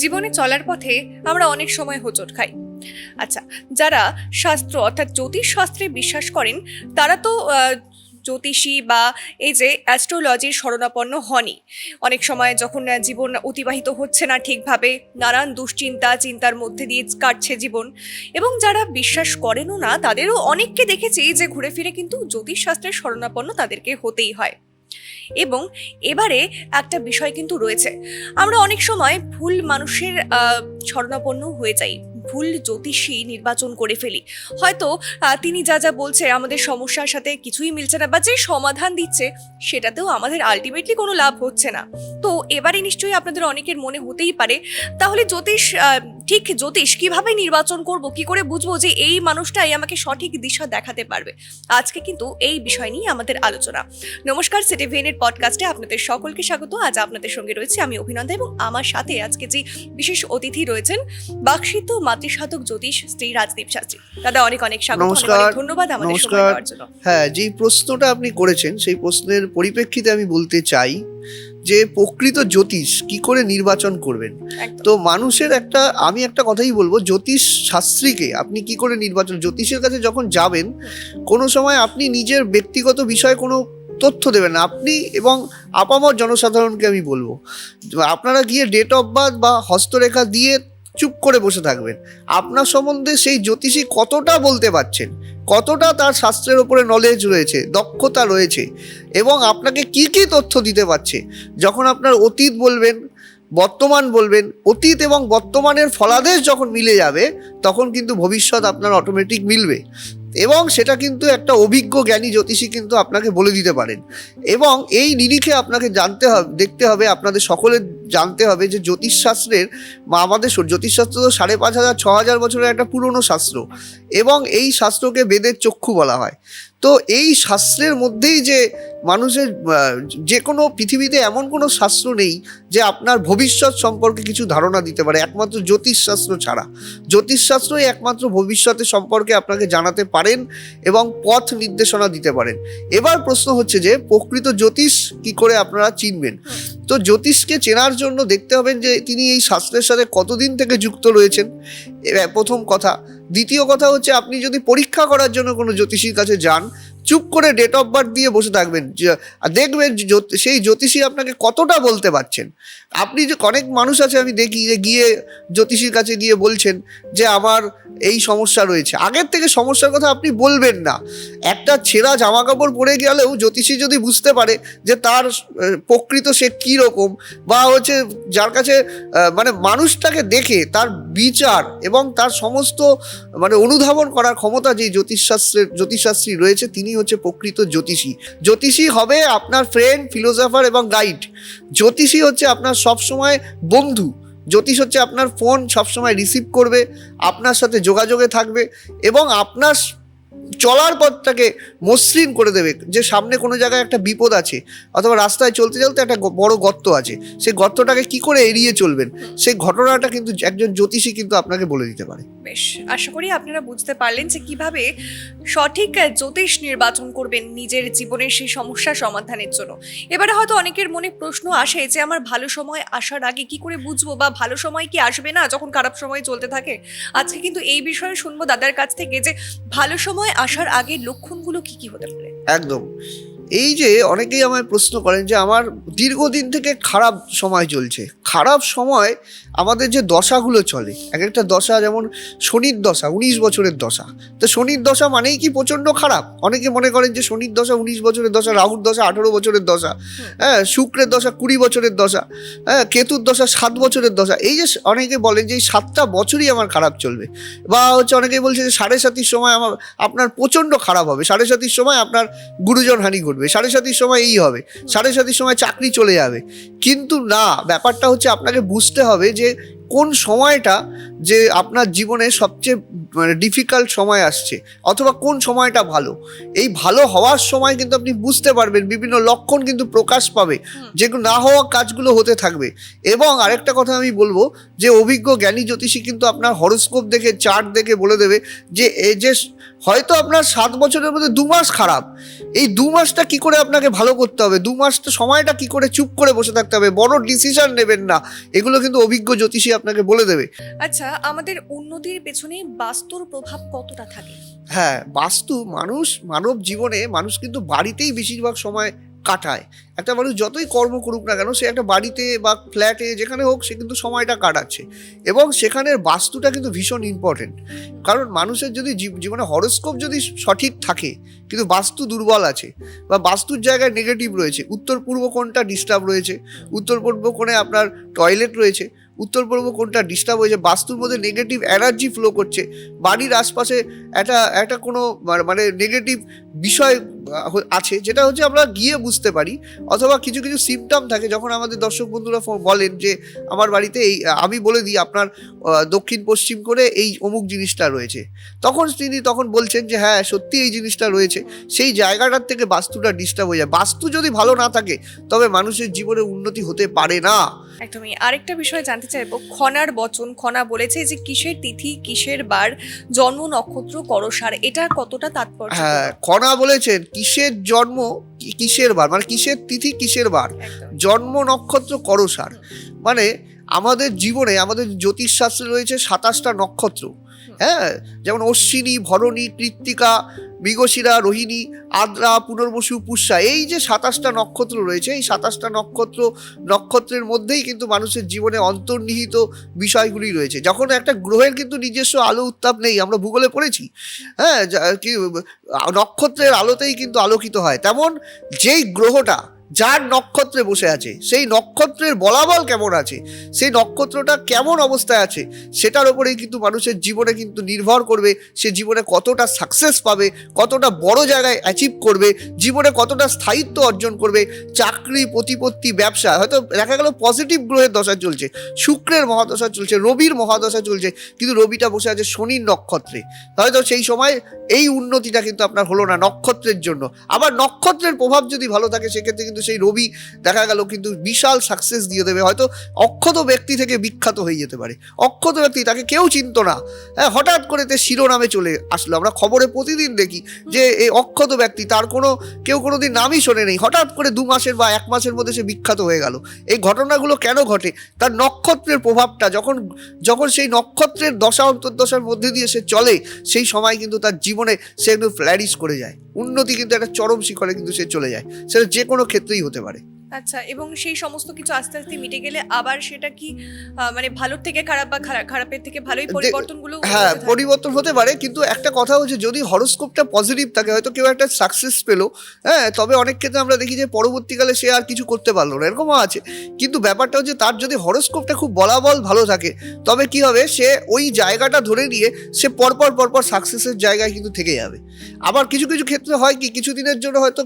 জীবনে চলার পথে আমরা অনেক সময় হোঁচট খাই। আচ্ছা, যারা শাস্ত্র অর্থাৎ জ্যোতিষ শাস্ত্রে বিশ্বাস করেন তারা তো জ্যোতিষী বা এই যে অ্যাস্ট্রোলজির শরণাপন্ন হনই। অনেক সময় যখন জীবন অতিবাহিত হচ্ছে না ঠিকভাবে, নানান চিন্তার মধ্যে দিয়ে কাটছে জীবন, এবং যারা বিশ্বাস করেনও না তাদেরও অনেককে দেখেছি যে ঘুরে ফিরে কিন্তু জ্যোতিষ শাস্ত্রের শরণাপন্ন তাদেরকে হতেই হয়। এবং এবারে একটা বিষয় কিন্তু রয়েছে, আমরা অনেক সময় ভুল মানুষের শরণাপন্ন হয়ে যাই, ভুল জ্যোতিষী নির্বাচন করে ফেলি। হয়তো তিনি যা যা বলছে আমাদের সমস্যার সাথে কিছুই মিলছে না, বা যে সমাধান দিচ্ছে সেটাতেও আমাদের আলটিমেটলি কোনো লাভ হচ্ছে না। তো এবারে নিশ্চয়ই আপনাদের অনেকের মনে হতেই পারে, তাহলে জ্যোতিষ কিভাবে নির্বাচন করব, কি করে বুঝবো যে এই মানুষটাই আমাকে সঠিক দিশা দেখাতে পারবে? আজকে কিন্তু এই বিষয় নিয়ে আমাদের আলোচনা। নমস্কার, সিটি ভিএনের পডকাস্টে আপনাদের সকলকে স্বাগত। আজ আপনাদের সঙ্গে রয়েছে আমি অভিনন্দা, এবং আমার সাথে আজকে যে বিশেষ অতিথি রয়েছেন বাকশিত মাতৃসাধক জ্যোতিষ শ্রী রাজদীপ শাস্ত্রী। দাদা অনেক অনেক স্বাগত, অনেক ধন্যবাদ আমাদের সময় দেওয়ার জন্য। হ্যাঁ, যে প্রশ্নটা আপনি করেছেন সেই প্রশ্নের পরিপ্রেক্ষিতে আমি বলতে চাই যে প্রকৃত জ্যোতিষ কি করে নির্বাচন করবেন। তো মানুষের আমি একটা কথাই বলবো, জ্যোতিষ শাস্ত্রীকে আপনি কি করে নির্বাচন, জ্যোতিষের কাছে যখন যাবেন কোনো সময় আপনি নিজের ব্যক্তিগত বিষয়ে কোনো তথ্য দেবেন না, আপনি এবং আপামর জনসাধারণকে আমি বলবো আপনারা গিয়ে ডেট অফ বার্থ বা হস্তরেখা দিয়ে চুপ করে বসে থাকবেন। আপনার সম্বন্ধে সেই জ্যোতিষী কতটা বলতে পারছেন, কতটা তার শাস্ত্রের ওপরে নলেজ রয়েছে, দক্ষতা রয়েছে, এবং আপনাকে কি কি তথ্য দিতে পারছে। যখন আপনার অতীত বলবেন, বর্তমান বলবেন, অতীত এবং বর্তমানের ফলাদেশ যখন মিলে যাবে তখন কিন্তু ভবিষ্যৎ আপনার অটোমেটিক মিলবে, এবং সেটা কিন্তু একটা অভিজ্ঞ জ্ঞানী জ্যোতিষী কিন্তু আপনাকে বলে দিতে পারেন। এবং এই নিরিখে আপনাকে দেখতে হবে, আপনাদের সকলের জানতে হবে যে জ্যোতিষশাস্ত্রের আমাদের জ্যোতিষশাস্ত্র তো 5,500-6,000 বছরের একটা পুরনো শাস্ত্র, এবং এই শাস্ত্রকে বেদের চক্ষু বলা হয়। তো এই শাস্ত্রের মধ্যেই যে মানুষের যে কোনো পৃথিবীতে এমন কোনো শাস্ত্র নেই যে আপনার ভবিষ্যৎ সম্পর্কে কিছু ধারণা দিতে পারে, একমাত্র জ্যোতিষশাস্ত্র ছাড়া। জ্যোতিষশাস্ত্রই একমাত্র ভবিষ্যতের সম্পর্কে আপনাকে জানাতে পারেন এবং পথ নির্দেশনা দিতে পারেন। এবার প্রশ্ন হচ্ছে যে প্রকৃত জ্যোতিষ কি করে আপনারা চিনবেন। তো জ্যোতিষকে চেনার জন্য দেখতে হবেন যে তিনি এই শাস্ত্রের সাথে কতদিন থেকে যুক্ত রয়েছেন, প্রথম কথা। দ্বিতীয় কথা হচ্ছে, আপনি যদি পরীক্ষা করার জন্য কোনো জ্যোতিষীর কাছে যান, চুপ করে ডেট অফ বার্থ দিয়ে বসে থাকবেন, দেখবেন সেই জ্যোতিষী আপনাকে কতটা বলতে পারছেন। আপনি যে অনেক মানুষ আছে আমি দেখি যে গিয়ে জ্যোতিষীর কাছে গিয়ে বলছেন যে আমার এই সমস্যা রয়েছে, আগের থেকে সমস্যার কথা আপনি বলবেন না। একটা ছেঁড়া জামা কাপড় পরে গেলেও জ্যোতিষী যদি বুঝতে পারে যে তার প্রকৃত সে কী রকম, বা হচ্ছে যার কাছে মানে মানুষটাকে দেখে তার বিচার এবং তার সমস্ত অনুধাবন করার ক্ষমতা যে জ্যোতিষশাস্ত্রী রয়েছে, তিনি হচ্ছে প্রকৃত জ্যোতিষী। জ্যোতিষী হবে আপনার ফ্রেন্ড, ফিলোসফার এবং গাইড। জ্যোতিষী হচ্ছে আপনার সবসময় বন্ধু। জ্যোতিষ হচ্ছে আপনার ফোন সবসময় রিসিভ করবে, আপনার সাথে যোগাযোগে থাকবে, এবং আপনার চলার পথটাকে মসৃণ করে দেবে। যে সামনে কোনো জায়গায় একটা বিপদ আছে, অথবা রাস্তায় চলতে চলতে একটা বড় গর্ত আছে, সেই গর্তটাকে কি করে এড়িয়ে চলবেন, সেই ঘটনাটা কিন্তু একজন জ্যোতিষী কিন্তু আপনাকে বলে দিতে পারে। বেশ, আশা করি আপনারা বুঝতে পারলেন যে কিভাবে সঠিক জ্যোতিষ নির্বাচন করবেন নিজের জীবনের সেই সমস্যা সমাধানের জন্য। এবারে হয়তো অনেকের মনে প্রশ্ন আসে যে আমার ভালো সময় আসার আগে কি করে বুঝবো, বা ভালো সময় কি আসবে না যখন খারাপ সময় চলতে থাকে। আজকে কিন্তু এই বিষয়ে শুনবো দাদার কাছ থেকে যে ভালো সময় আসার আগে লক্ষণগুলো কি কি হতে পারে। একদম, এই যে অনেকেই আমায় প্রশ্ন করেন যে আমার দীর্ঘদিন থেকে খারাপ সময় চলছে। খারাপ সময় আমাদের যে দশাগুলো চলে, এক একটা দশা, যেমন শনির দশা 19 বছরের দশা। তো শনির দশা মানেই কি প্রচণ্ড খারাপ? অনেকে মনে করেন যে শনির দশা 19 বছরের দশা, রাহুর দশা 18 বছরের দশা, হ্যাঁ, শুক্রের দশা 20 বছরের দশা, হ্যাঁ, কেতুর দশা 7 বছরের দশা। এই যে অনেকে বলেন যে এই 7টা বছরই আমার খারাপ চলবে, বা হচ্ছে অনেকেই বলছে যে 7.5 সময় আপনার প্রচণ্ড খারাপ হবে, 7.5 সময় আপনার গুরুজন হানি ঘটবে, 7.5 সময় এই হবে, 7.5 সময় চাকরি চলে যাবে। কিন্তু না, ব্যাপারটা হচ্ছে আপনাকে বুঝতে হবে যে কোন সময়টা যে আপনার জীবনে সবচেয়ে ডিফিকাল্ট সময় আসছে, অথবা কোন সময়টা ভালো। এই ভালো হওয়ার সময় কিন্তু আপনি বুঝতে পারবেন, বিভিন্ন লক্ষণ কিন্তু প্রকাশ পাবে, যেগুলো না হওয়া কাজগুলো হতে থাকবে। এবং আরেকটা কথা আমি বলবো যে অভিজ্ঞ জ্ঞানী জ্যোতিষী কিন্তু আপনার হরোস্কোপ দেখে, চার্ট দেখে বলে দেবে যে এই যে হয়তো আপনার 7 বছরের মধ্যে 2 মাস খারাপ, এই 2 মাসটা কি করে আপনাকে ভালো করতে হবে, 2 মাসটা সময়টা কি করে চুপ করে বসে থাকতে হবে, বড় ডিসিশন নেবেন না, এগুলো কিন্তু অভিজ্ঞ জ্যোতিষী আপনাকে বলে দেবে। আচ্ছা, আমাদের উন্নতির পেছনে বাস্তুর প্রভাব কতটা থাকে? হ্যাঁ, বাস্তু মানব জীবনে মানুষ কিন্তু বাড়িতেই বেশিরভাগ সময় কাটায়। একটা মানুষ যতই কর্ম করুক না কেন, সে একটা বাড়িতে বা ফ্ল্যাটে যেখানে হোক সে কিন্তু সময়টা কাটাচ্ছে, এবং সেখানের বাস্তুটা কিন্তু ভীষণ ইম্পর্টেন্ট। কারণ মানুষের যদি জীবনে হরোস্কোপ যদি সঠিক থাকে কিন্তু বাস্তু দুর্বল আছে বা বাস্তুর জায়গায় নেগেটিভ রয়েছে, উত্তর পূর্ব কোণটা ডিস্টার্ব রয়েছে, উত্তর পূর্ব কোণে আপনার টয়লেট রয়েছে, উত্তর পূর্ব কোণটা ডিস্টার্ব হয়েছে, বাস্তুর মধ্যে নেগেটিভ এনার্জি ফ্লো করছে, বাড়ির আশপাশে একটা কোনো মানে নেগেটিভ বিষয় আছে, যেটা হচ্ছে আমরা গিয়ে বুঝতে পারি, অথবা কিছু কিছু সিমটম থাকে। যখন আমাদের দর্শক বন্ধুরা বলেন যে আমার বাড়িতে এই, আমি বলে দিই আপনার দক্ষিণ পশ্চিম করে এই অমুক জিনিসটা রয়েছে, তিনি তখন বলছেন যে হ্যাঁ সত্যি এই জিনিসটা রয়েছে, সেই জায়গাটার থেকে বাস্তুটা ডিস্টার্ব হয়ে যায়। বাস্তু যদি ভালো না থাকে তবে মানুষের জীবনে উন্নতি হতে পারে না। একদমই। আরেকটা বিষয় জানতে চাইবো, খনার বচন, খনা বলেছে যে কিসের তিথি, কিসের বার, জন্ম নক্ষত্র, করসার, এটা কতটা তাৎপর্য? হ্যাঁ, খনা বলেছেন কিসের জন্ম, কিসের বার, মানে কিসের তিথি কিসের বার, জন্ম নক্ষত্র, করসার। মানে আমাদের জীবনে, আমাদের জ্যোতিষশাস্ত্রে রয়েছে 27টা নক্ষত্র। হ্যাঁ, যেমন অশ্বিনী, ভরণী, কৃত্তিকা, মৃগশিরা, রোহিণী, আদ্রা, পুনর্বসু, পুষ্যা, এই যে 27টা নক্ষত্র রয়েছে, এই 27টা নক্ষত্রের মধ্যেই কিন্তু মানুষের জীবনে অন্তর্নিহিত বিষয়গুলি রয়েছে। যখন একটা গ্রহের কিন্তু নিজস্ব আলো উত্তাপ নেই, আমরা ভূগোলে পড়েছি, হ্যাঁ, নক্ষত্রের আলোতেই কিন্তু আলোকিত হয়, তেমন যেই গ্রহটা যার নক্ষত্রে বসে আছে, সেই নক্ষত্রের বলাবল কেমন আছে, সেই নক্ষত্রটা কেমন অবস্থায় আছে, সেটার উপরেই কিন্তু মানুষের জীবনে কিন্তু নির্ভর করবে সে জীবনে কতটা সাকসেস পাবে, কতটা বড় জায়গায় অ্যাচিভ করবে, জীবনে কতটা স্থায়িত্ব অর্জন করবে, চাকরি, প্রতিপত্তি, ব্যবসা। হয়তো দেখা গেল পজিটিভ গ্রহের দশা চলছে, শুক্রের মহাদশা চলছে, রবির মহাদশা চলছে, কিন্তু রবিটা বসে আছে শনির নক্ষত্রে, হয়তো সেই সময় এই উন্নতিটা কিন্তু আপনার হলো না নক্ষত্রের জন্য। আবার নক্ষত্রের প্রভাব যদি ভালো থাকে সেক্ষেত্রে কিন্তু সেই রবি দেখা গেল কিন্তু বিশাল সাকসেস দিয়ে দেবে। হয়তো অক্ষত ব্যক্তি থেকে বিখ্যাত হয়ে যেতে পারে, অক্ষত ব্যক্তি, তাকে কেউ চিনত না, হ্যাঁ, হঠাৎ করে তে শিরোনামে চলে আসলো। আমরা খবরে প্রতিদিন দেখি যে এই অক্ষত ব্যক্তি, তার কেউ কোনোদিন নামই শোনে নেই, হঠাৎ করে 2 মাসের বা 1 মাসের মধ্যে সে বিখ্যাত হয়ে গেল। এই ঘটনাগুলো কেন ঘটে? তার নক্ষত্রের প্রভাবটা যখন সেই নক্ষত্রের দশা অন্তর্দশার মধ্যে দিয়ে সে চলে, সেই সময় কিন্তু তার জীবনে সে কিন্তু ফ্ল্যারিশ করে যায়, উন্নতি কিন্তু একটা চরম শিখরে কিন্তু সে চলে যায়, সেটা যে কোনো ক্ষেত্রেই হতে পারে। আচ্ছা, এবং সেই সমস্ত কিছু আস্তে আস্তে মিটে গেলে আবার সেটা কি মানে ভালোর থেকে খারাপ বা খারাপের থেকে ভালোই পরিবর্তনগুলো? হ্যাঁ, পরিবর্তন হতে পারে, কিন্তু একটা কথা হচ্ছে যদি হরোস্কোপটা পজিটিভ থাকে, হয়তো কেউ একটা সাকসেস পেলো, হ্যাঁ, তবে অনেক ক্ষেত্রে আমরা দেখি যে পরবর্তীকালে সে আর কিছু করতে পারলো না, এরকমও আছে। কিন্তু ব্যাপারটা হচ্ছে তার যদি হরোস্কোপটা খুব বলাবল ভালো থাকে, তবে কি হবে, সে ওই জায়গাটা ধরে নিয়ে সে পরপর সাকসেসের জায়গায় কিন্তু থেকে যাবে। আবার কিছু কিছু ক্ষেত্রে হয় কি, কিছুদিনের জন্য হয়তো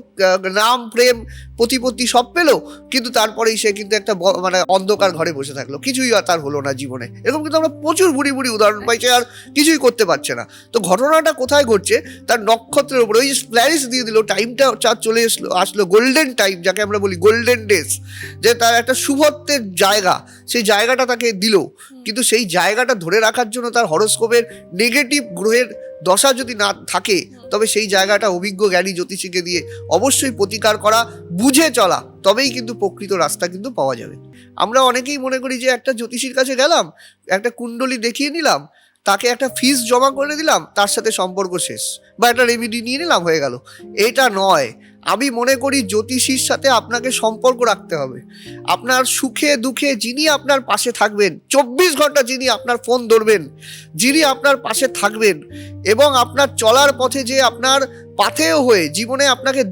নাম, প্রেম, প্রতিপত্তি সব পেলো, কিন্তু তারপরেই সে কিন্তু একটা মানে অন্ধকার ঘরে বসে থাকলো, কিছুই আর তার হলো না জীবনে। এরকম কিন্তু আমরা প্রচুর বুড়ি উদাহরণ পাইছি, আর কিছুই করতে পারছে না। তো ঘটনাটা কোথায় ঘটছে, তার নক্ষত্রের উপরে। ওই ফ্ল্যারিশ দিয়ে দিল, টাইমটা চলে আসলো গোল্ডেন টাইম, যাকে আমরা বলি গোল্ডেন ডেজ, যে তার একটা শুভত্বের জায়গা, সেই জায়গাটা তাকে দিল। কিন্তু সেই জায়গাটা ধরে রাখার জন্য তার হরোস্কোপের নেগেটিভ গ্রহের দশা যদি না থাকে, তবে সেই জায়গাটা অভিজ্ঞ জ্ঞানী জ্যোতিষীকে দিয়ে অবশ্যই প্রতিকার করা, বুঝে চলা, তবেই কিন্তু প্রকৃত রাস্তা কিন্তু পাওয়া যাবে। আমরা অনেকেই মনে করি যে একটা জ্যোতিষীর কাছে গেলাম, একটা কুণ্ডলী দেখিয়ে নিলাম, তাকে একটা ফিস জমা করে দিলাম, তার সাথে সম্পর্ক শেষ, বা একটা রেমিডি নিয়ে নিলাম, হয়ে গেল। এটা নয়। আমি মনে করি জ্যোতিষীর সাথে আপনাকে সম্পর্ক রাখতে হবে। আপনার সুখে দুঃখে যিনি আপনার পাশে থাকবেন, 24 ঘন্টা যিনি আপনার ফোন ধরবেন, যিনি আপনার পাশে থাকবেন, এবং আপনার চলার পথে যে আপনার পাথেয় হয়ে জীবনে আপনাকে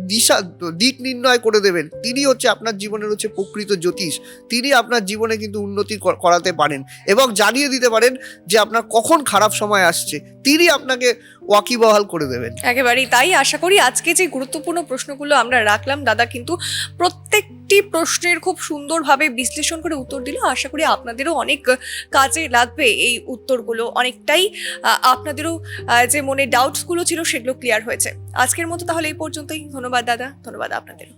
দিক নির্ণয় করে দেবেন, তিনি হচ্ছে আপনার জীবনের হচ্ছে প্রকৃত জ্যোতিষ। তিনি আপনার জীবনে কিন্তু উন্নতি করাতে পারেন এবং জানিয়ে দিতে পারেন যে আপনার কখন খারাপ সময় আসছে, তিনি আপনাকে ওয়াকিবহাল করে দেবেন। একেবারেই তাই। আশা করি আজকে যে গুরুত্বপূর্ণ প্রশ্নগুলো আমরা রাখলাম, দাদা কিন্তু প্রত্যেকটি প্রশ্নের খুব সুন্দরভাবে বিশ্লেষণ করে উত্তর দিল। আশা করি আপনাদেরও অনেক কাজে লাগবে এই উত্তরগুলো, অনেকটাই আপনাদেরও যে মনে ডাউটসগুলো ছিল সেগুলো ক্লিয়ার হয়েছে। আজকের মতো তাহলে এই পর্যন্তই। ধন্যবাদ দাদা, ধন্যবাদ আপনাদের।